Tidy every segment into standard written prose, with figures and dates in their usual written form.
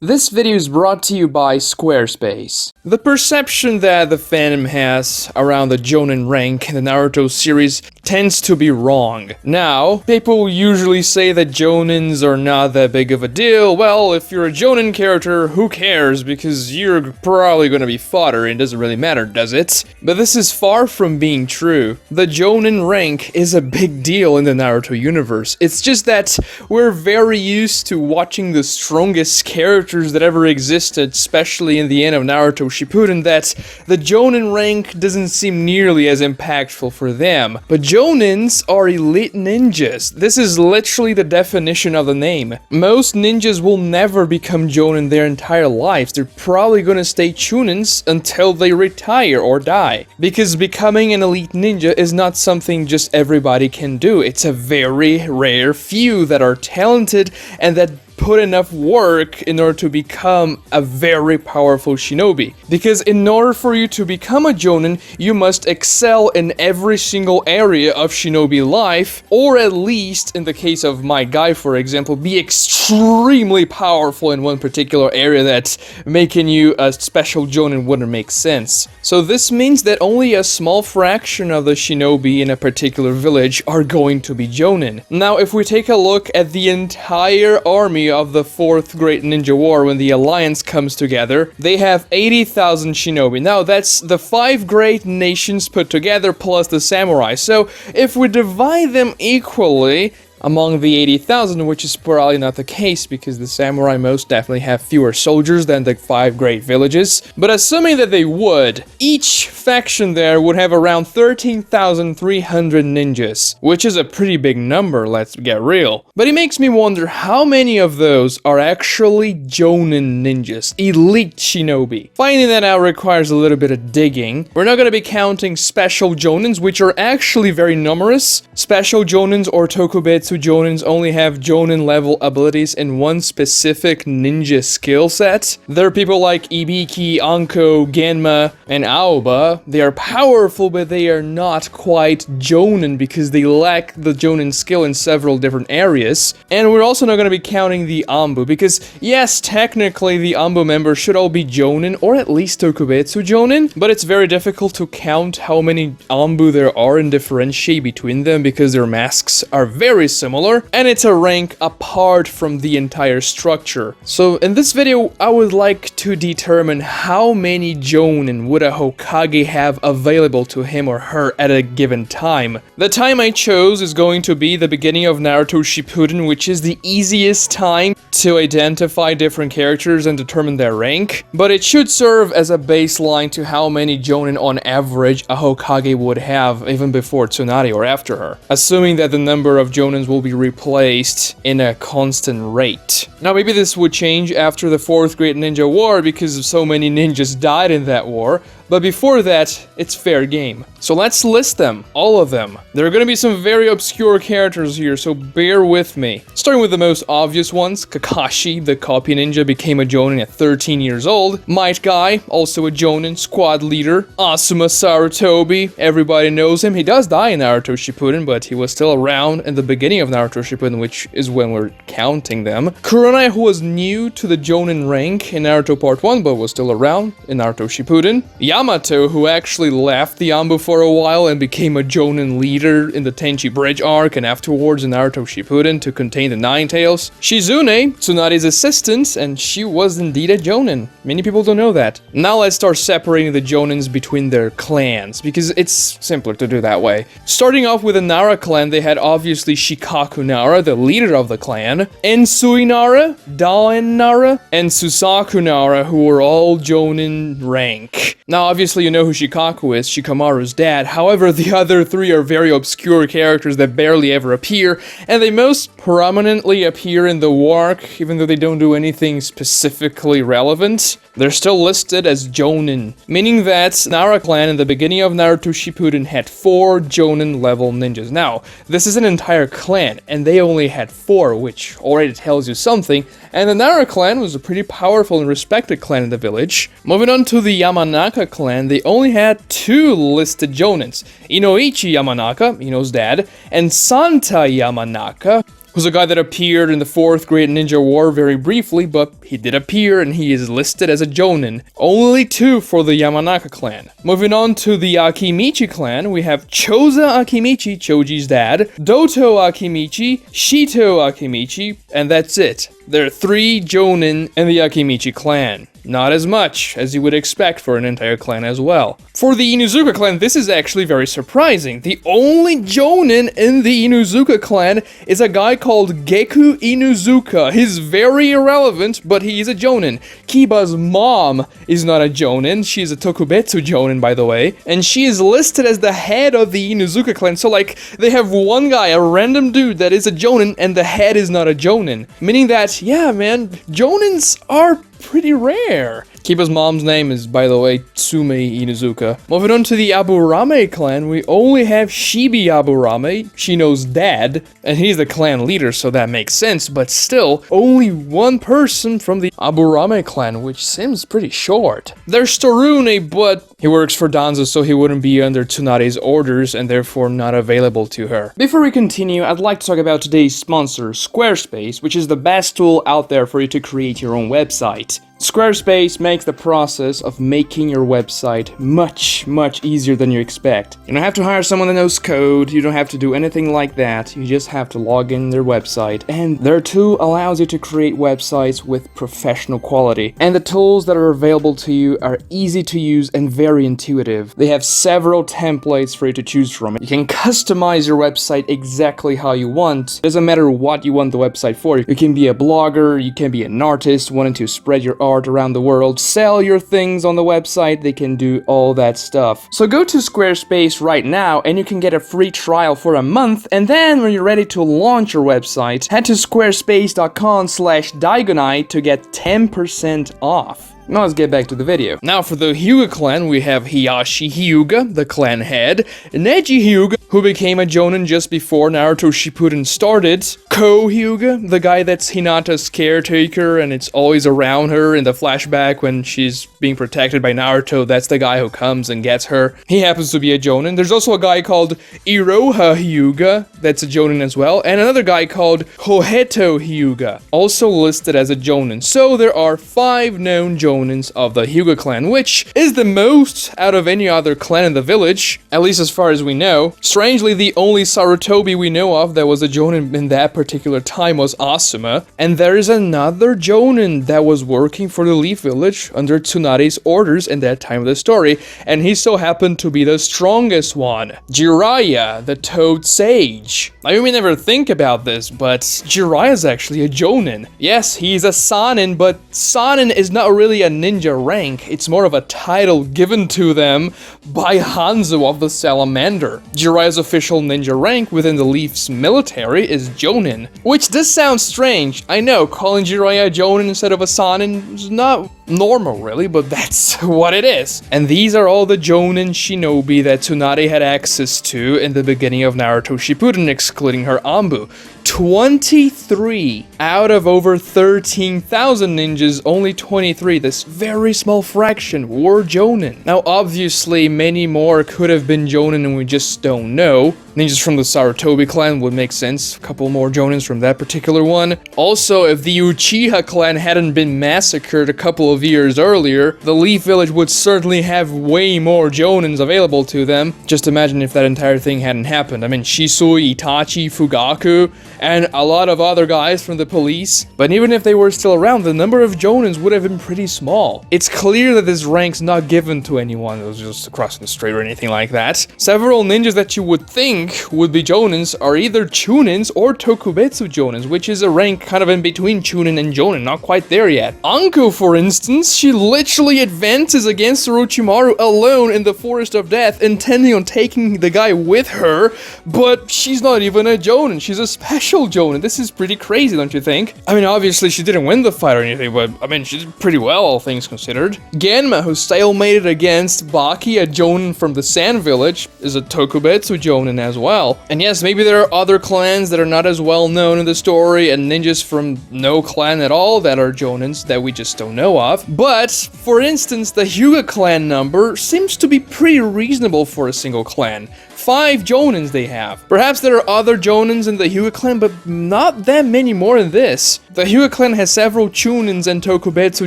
This video is brought to you by Squarespace. The perception that the fandom has around the Jonin rank in the Naruto series tends to be wrong. Now, people usually say that Jonins are not that big of a deal. Well, if you're a Jonin character, who cares, because you're probably gonna be fodder and it doesn't really matter, does it? But this is far from being true. The Jonin rank is a big deal in the Naruto universe. It's just that we're very used to watching the strongest characters that ever existed, especially in the end of Naruto Shippuden, that the Jonin rank doesn't seem nearly as impactful for them. But Jonins are elite ninjas. This is literally the definition of the name. Most ninjas will never become Jonin their entire lives. They're probably gonna stay Chunins until they retire or die. Because becoming an elite ninja is not something just everybody can do. It's a very rare few that are talented and that put enough work in order to become a very powerful shinobi. Because in order for you to become a Jonin, you must excel in every single area of shinobi life, or at least, in the case of my guy for example, be extremely powerful in one particular area that making you a special Jonin wouldn't make sense. So this means that only a small fraction of the shinobi in a particular village are going to be Jonin. Now, if we take a look at the entire army of the Fourth Great Ninja War when the Alliance comes together, they have 80,000 shinobi. Now, that's the 5 great nations put together plus the samurai. So, if we divide them equally among the 80,000, which is probably not the case because the samurai most definitely have fewer soldiers than the 5 great villages, but assuming that they would, each faction there would have around 13,300 ninjas, which is a pretty big number, let's get real. But it makes me wonder how many of those are actually Jonin ninjas, elite shinobi. Finding that out requires a little bit of digging. We're not going to be counting special Jonins, which are actually very numerous. Special Jonins or Tokubetsu Jonins only have Jonin level abilities in one specific ninja skill set. There are people like Ibiki, Anko, Genma, and Aoba. They are powerful, but they are not quite Jonin because they lack the Jonin skill in several different areas. And we're also not going to be counting the Anbu because, yes, technically the Anbu members should all be Jonin or at least Tokubetsu Jonin, but it's very difficult to count how many Anbu there are and differentiate between them because their masks are very similar, and it's a rank apart from the entire structure. So in this video, I would like to determine how many Jonin would a Hokage have available to him or her at a given time. The time I chose is going to be the beginning of Naruto Shippuden, which is the easiest time to identify different characters and determine their rank, but it should serve as a baseline to how many Jonin on average a Hokage would have even before Tsunade or after her, assuming that the number of Jonins will be replaced in a constant rate. Now maybe this would change after the Fourth Great Ninja War because so many ninjas died in that war, but before that, it's fair game. So let's list them, all of them. There are gonna be some very obscure characters here, so bear with me. Starting with the most obvious ones, Kakashi, the copy ninja, became a Jonin at 13 years old. Might Guy, also a Jonin, squad leader. Asuma Sarutobi, everybody knows him. He does die in Naruto Shippuden, but he was still around in the beginning of Naruto Shippuden, which is when we're counting them. Kurenai, who was new to the Jonin rank in Naruto Part 1, but was still around in Naruto Shippuden. Yamato, who actually left the Anbu for a while and became a Jonin leader in the Tenchi Bridge arc and afterwards in Naruto Shippuden to contain the Nine Tails. Shizune, Tsunade's assistant, and she was indeed a Jonin. Many people don't know that. Now let's start separating the Jonins between their clans, because it's simpler to do that way. Starting off with the Nara clan, they had obviously Shikaku Nara, the leader of the clan, Ensui Nara, Daen Nara, and Susaku Nara, who were all Jonin rank. Now obviously you know who Shikaku is, Shikamaru's dad. However, the other 3 are very obscure characters that barely ever appear, and they most prominently appear in the war arc, even though they don't do anything specifically relevant. They're still listed as Jonin, meaning that Nara clan in the beginning of Naruto Shippuden had 4 Jonin level ninjas. Now, this is an entire clan, and they only had 4, which already tells you something, and the Nara clan was a pretty powerful and respected clan in the village. Moving on to the Yamanaka clan, they only had 2 listed Jonins, Inoichi Yamanaka, Ino's dad, and Santa Yamanaka, who's a guy that appeared in the 4th Great Ninja War very briefly, but he did appear and he is listed as a Jonin. Only 2 for the Yamanaka clan. Moving on to the Akimichi clan, we have Choza Akimichi, Choji's dad, Doto Akimichi, Shito Akimichi, and that's it. There are 3 Jonin in the Akimichi clan. Not as much as you would expect for an entire clan as well. For the Inuzuka clan, this is actually very surprising. The only Jonin in the Inuzuka clan is a guy called Geku Inuzuka. He's very irrelevant, but he is a Jonin. Kiba's mom is not a Jonin. She's a Tokubetsu Jonin, by the way. And she is listed as the head of the Inuzuka clan. So, like, they have one guy, a random dude that is a Jonin, and the head is not a Jonin. Meaning that, yeah, man, Jonins are pretty rare. Kiba's mom's name is, by the way, Tsume Inuzuka. Moving on to the Aburame clan, we only have Shibi Aburame, Shino's dad, and he's the clan leader, so that makes sense, but still, only one person from the Aburame clan, which seems pretty short. There's Torune, but he works for Danzo, so he wouldn't be under Tsunade's orders, and therefore not available to her. Before we continue, I'd like to talk about today's sponsor, Squarespace, which is the best tool out there for you to create your own website. Squarespace makes the process of making your website much easier than you expect. You don't have to hire someone that knows code, you don't have to do anything like that, you just have to log in their website. And their tool allows you to create websites with professional quality. And the tools that are available to you are easy to use and very intuitive. They have several templates for you to choose from. You can customize your website exactly how you want. It doesn't matter what you want the website for. You can be a blogger, you can be an artist wanting to spread your art around the world, sell your things on the website, they can do all that stuff. So go to Squarespace right now and you can get a free trial for a month, and then when you're ready to launch your website, head to squarespace.com/Diagonai to get 10% off. Now let's get back to the video. Now for the Hyuga clan, we have Hiyashi Hyuga, the clan head, Neji Hyuga, who became a Jonin just before Naruto Shippuden started, Ko Hyuga, the guy that's Hinata's caretaker and it's always around her in the flashback when she's being protected by Naruto, that's the guy who comes and gets her. He happens to be a Jonin. There's also a guy called Iroha Hyuga, that's a Jonin as well, and another guy called Hoheto Hyuga, also listed as a Jonin. So there are 5 known Jonins of the Hyuga clan, which is the most out of any other clan in the village, at least as far as we know. Strangely, the only Sarutobi we know of that was a Jonin in that particular time was Asuma, and there is another Jonin that was working for the Leaf Village under Tsunade's orders in that time of the story, and he so happened to be the strongest one, Jiraiya, the Toad Sage. Now you may never think about this, but Jiraiya is actually a Jonin. Yes, he's a Sanin, but Sanin is not really a ninja rank, it's more of a title given to them by Hanzo of the Salamander. Jiraiya's official ninja rank within the Leaf's military is Jonin, which does sound strange. I know, calling Jiraiya a Jonin instead of a Sanin is not normal really, but that's what it is. And these are all the Jonin shinobi that Tsunade had access to in the beginning of Naruto Shippuden, excluding her Anbu. 23 out of over 13,000 ninjas, only 23, this very small fraction, were Jonin. Now obviously many more could have been Jonin and we just don't know. Ninjas from the Sarutobi clan would make sense, a couple more Jonins from that particular one. Also, if the Uchiha clan hadn't been massacred a couple of years earlier, the Leaf Village would certainly have way more Jonins available to them. Just imagine if that entire thing hadn't happened. I mean, Shisui, Itachi, Fugaku, and a lot of other guys from the police. But even if they were still around, the number of Jonins would have been pretty small. It's clear that this rank's not given to anyone who's just crossing the street or anything like that. Several ninjas that you would think would be Jonins are either Chunins or Tokubetsu Jonins, which is a rank kind of in between Chunin and Jonin, not quite there yet. Anko, for instance, she literally advances against Orochimaru alone in the Forest of Death, intending on taking the guy with her, but she's not even a Jonin, she's a special Jonin. This is pretty crazy, don't you think? I mean, obviously she didn't win the fight or anything, but I mean, she did pretty well, all things considered. Genma, who stalemated against Baki, a Jonin from the Sand Village, is a Tokubetsu Jonin as as well. And yes, maybe there are other clans that are not as well known in the story, and ninjas from no clan at all that are Jonins that we just don't know of. But, for instance, the Hyuga clan number seems to be pretty reasonable for a single clan. 5 Jonins they have. Perhaps there are other Jonins in the Hyuga clan, but not that many more than this. The Hyuga clan has several Chunins and Tokubetsu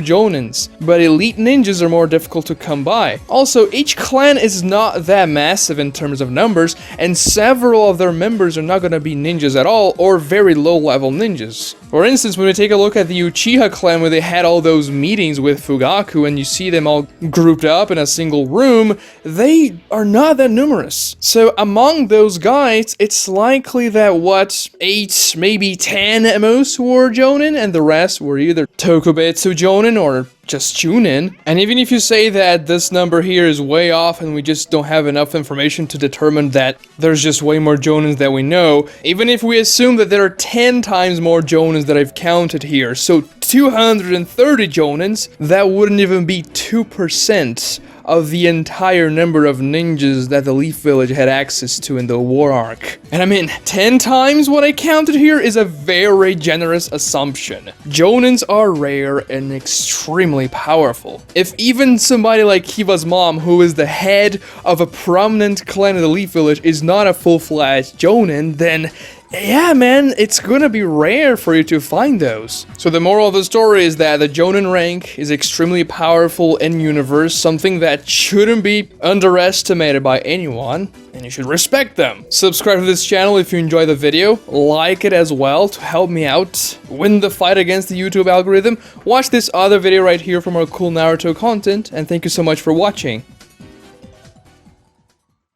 Jonins, but elite ninjas are more difficult to come by. Also, each clan is not that massive in terms of numbers, and several of their members are not gonna be ninjas at all, or very low-level ninjas. For instance, when we take a look at the Uchiha clan where they had all those meetings with Fugaku and you see them all grouped up in a single room, they are not that numerous. So among those guys, it's likely that 8, maybe 10 at most were Jonin, and the rest were either Tokubetsu Jonin or just Chunin. And even if you say that this number here is way off and we just don't have enough information to determine that there's just way more Jonins that we know, even if we assume that there are 10 times more Jonins that I've counted here, so 230 Jonins, that wouldn't even be 2% of the entire number of ninjas that the Leaf Village had access to in the war arc. And I mean, 10 times what I counted here is a very generous assumption. Jonins are rare and extremely powerful. If even somebody like Kiva's mom, who is the head of a prominent clan in the Leaf Village, is not a full-fledged Jonin, then yeah, man, it's gonna be rare for you to find those. So the moral of the story is that the Jonin rank is extremely powerful in universe, something that shouldn't be underestimated by anyone, and you should respect them. Subscribe to this channel if you enjoy the video, like it as well to help me out win the fight against the YouTube algorithm. Watch this other video right here for more cool Naruto content, and thank you so much for watching.